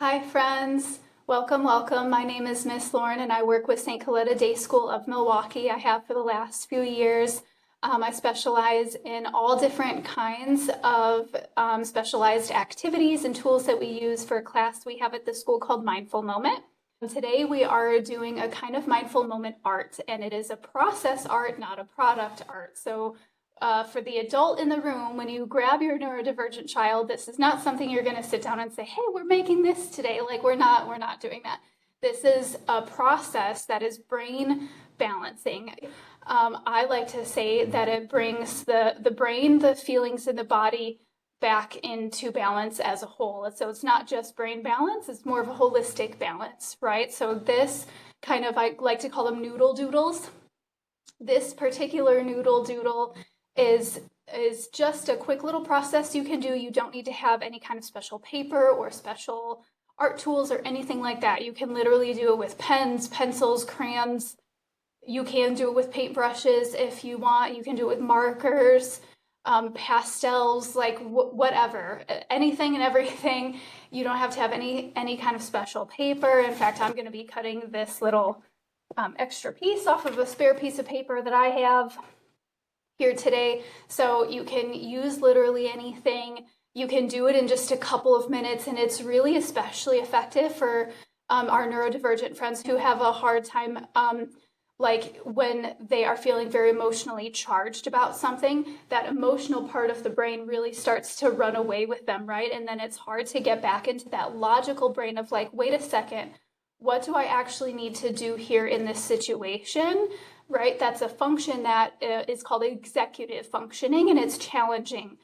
Hi friends, welcome, welcome. My name is Miss Lauren and I work with St. Coletta Day School of Milwaukee. I have for the last few years. I specialize in all different kinds of specialized activities and tools that we use for a class we have at the school called Mindful Moment. Today we are doing a kind of mindful moment art, and it is a process art, not a product art. So for the adult in the room, when you grab your neurodivergent child, this is not something you're going to sit down and say, hey, we're making this today. Like we're not doing that. This is a process that is brain balancing. I like to say that it brings the brain, the feelings in the body back into balance as a whole. So it's not just brain balance, it's more of a holistic balance, right? So this kind of, I like to call them noodle doodles. This particular noodle doodle is just a quick little process you can do. You don't need to have any kind of special paper or special art tools or anything like that. You can literally do it with pens, pencils, crayons. You can do it with paintbrushes if you want. You can do it with markers, pastels, like whatever, anything and everything. You don't have to have any kind of special paper. In fact, I'm going to be cutting this little extra piece off of a spare piece of paper that I have here today. So you can use literally anything. You can do it in just a couple of minutes, and it's really especially effective for our neurodivergent friends who have a hard time like when they are feeling very emotionally charged about something. That emotional part of the brain really starts to run away with them, right? And then it's hard to get back into that logical brain of like, wait a second, what do I actually need to do here in this situation, right? That's a function that is called executive functioning, and it's challenging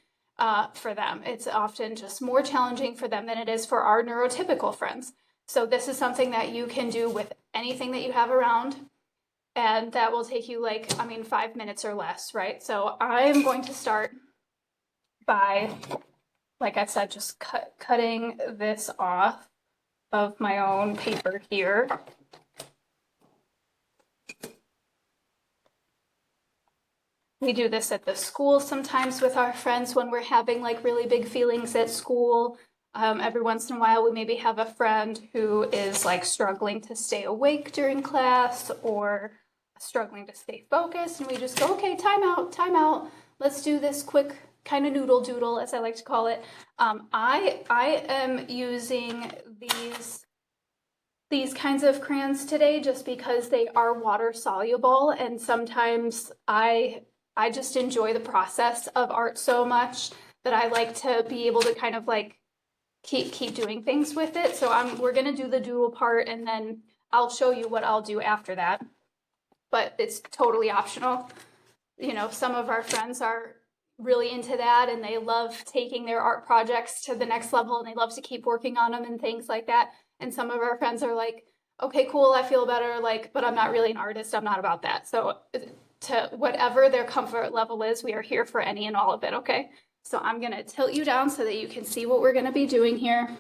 for them. It's often just more challenging for them than it is for our neurotypical friends. So this is something that you can do with anything that you have around, and that will take you 5 minutes or less, right? So I'm going to start by, like I said, just cutting this off of my own paper here. We do this at the school sometimes with our friends when we're having like really big feelings at school. Every once in a while, we maybe have a friend who is like struggling to stay awake during class or struggling to stay focused, and we just go, okay, time out. Let's do this quick kind of noodle doodle, as I like to call it. I am using these kinds of crayons today just because they are water soluble, and sometimes I just enjoy the process of art so much that I like to be able to kind of like keep doing things with it. So we're gonna do the doodle part, and then I'll show you what I'll do after that. But it's totally optional. You know, some of our friends are really into that, and they love taking their art projects to the next level, and they love to keep working on them and things like that. And some of our friends are like, okay, cool, I feel better, like, but I'm not really an artist, I'm not about that. So to whatever their comfort level is, we are here for any and all of it, okay? So I'm gonna tilt you down so that you can see what we're gonna be doing here.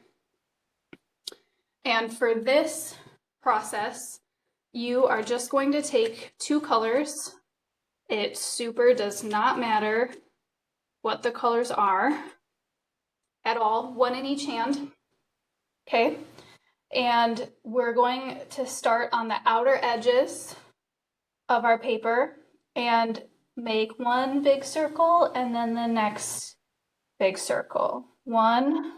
And for this process, you are just going to take 2 colors. It super does not matter what the colors are at all, 1 in each hand, okay? And we're going to start on the outer edges of our paper and make 1 big circle and then the next big circle, 1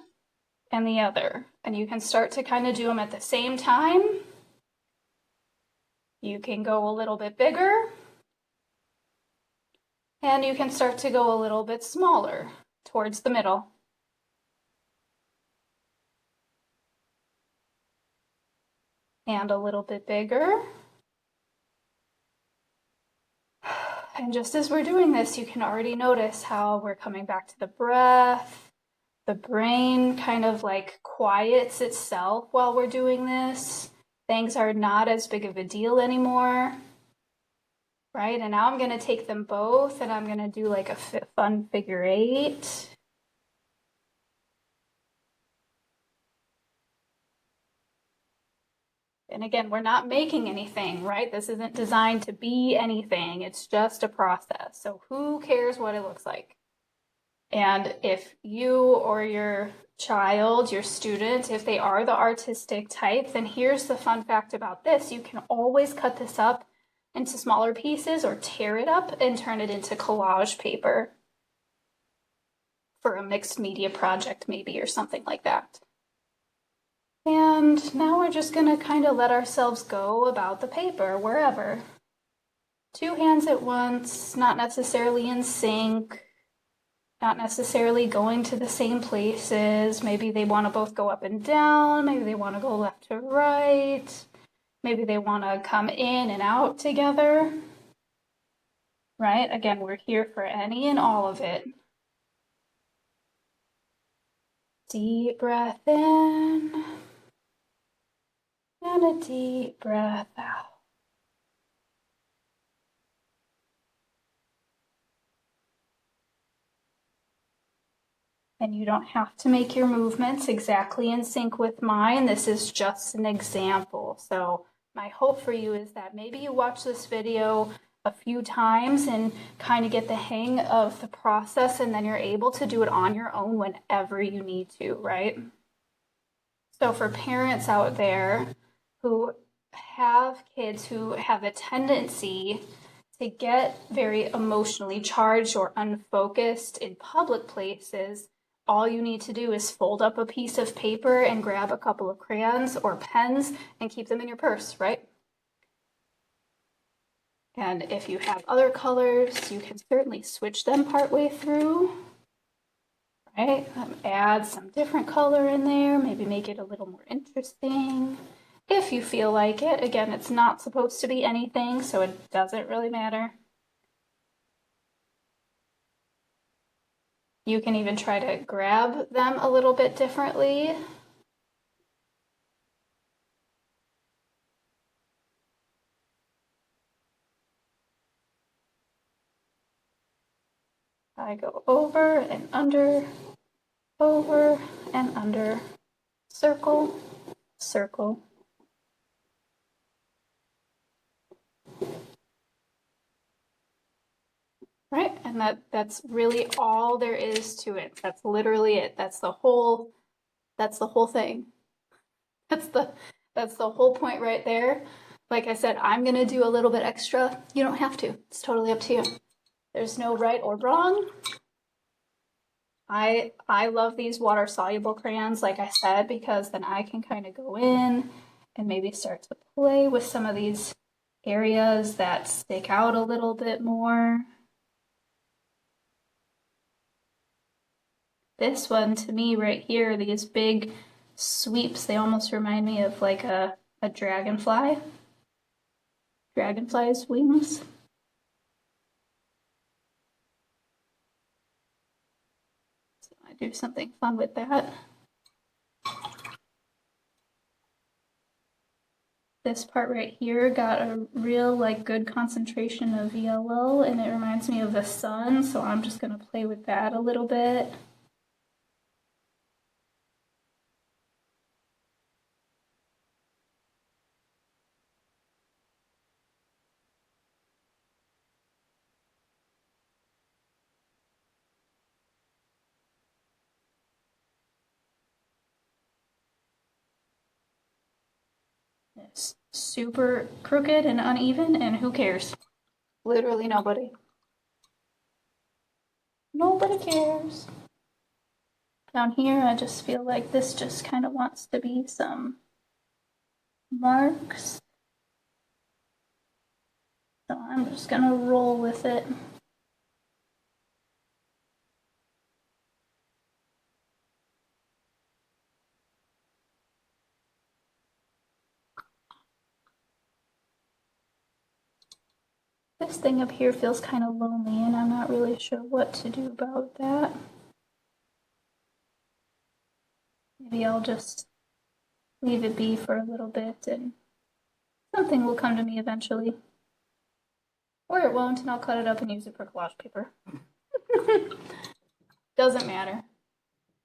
and the other. And you can start to kind of do them at the same time. You can go a little bit bigger, and you can start to go a little bit smaller towards the middle. And a little bit bigger. And just as we're doing this, you can already notice how we're coming back to the breath. The brain kind of like quiets itself while we're doing this. Things are not as big of a deal anymore, right? And now I'm going to take them both, and I'm going to do like a fun figure 8. And again, we're not making anything, right? This isn't designed to be anything. It's just a process. So who cares what it looks like? And if you or your child, your student, if they are the artistic type, then here's the fun fact about this. You can always cut this up into smaller pieces or tear it up and turn it into collage paper for a mixed media project maybe, or something like that. And now we're just gonna kind of let ourselves go about the paper, wherever. 2 hands at once, not necessarily in sync, not necessarily going to the same places. Maybe they want to both go up and down, maybe they want to go left to right, maybe they want to come in and out together, right? Again, we're here for any and all of it. Deep breath in, and a deep breath out. And you don't have to make your movements exactly in sync with mine. This is just an example. So my hope for you is that maybe you watch this video a few times and kind of get the hang of the process, and then you're able to do it on your own whenever you need to, right? So for parents out there who have kids who have a tendency to get very emotionally charged or unfocused in public places, all you need to do is fold up a piece of paper and grab a couple of crayons or pens and keep them in your purse, right? And if you have other colors, you can certainly switch them partway through, right? Add some different color in there, maybe make it a little more interesting if you feel like it. Again, it's not supposed to be anything, so it doesn't really matter. You can even try to grab them a little bit differently. I go over and under, over and under, circle, circle. Right, and that's really all there is to it. That's literally it. That's the whole thing. That's the whole point right there. Like I said, I'm gonna do a little bit extra. You don't have to. It's totally up to you. There's no right or wrong. I love these water soluble crayons, like I said, because then I can kind of go in and maybe start to play with some of these areas that stick out a little bit more. This one, to me, right here, these big sweeps, they almost remind me of like a dragonfly. Dragonfly's wings. So I do something fun with that. This part right here got a real good concentration of yellow, and it reminds me of the sun, so I'm just gonna play with that a little bit. It's super crooked and uneven, and who cares? Literally nobody. Nobody cares. Down here, I just feel like this just kind of wants to be some marks. So I'm just gonna roll with it. This thing up here feels kind of lonely, and I'm not really sure what to do about that. Maybe I'll just leave it be for a little bit, and something will come to me eventually. Or it won't, and I'll cut it up and use it for collage paper. Doesn't matter.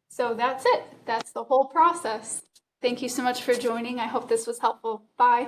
So that's it. That's the whole process. Thank you so much for joining. I hope this was helpful. Bye.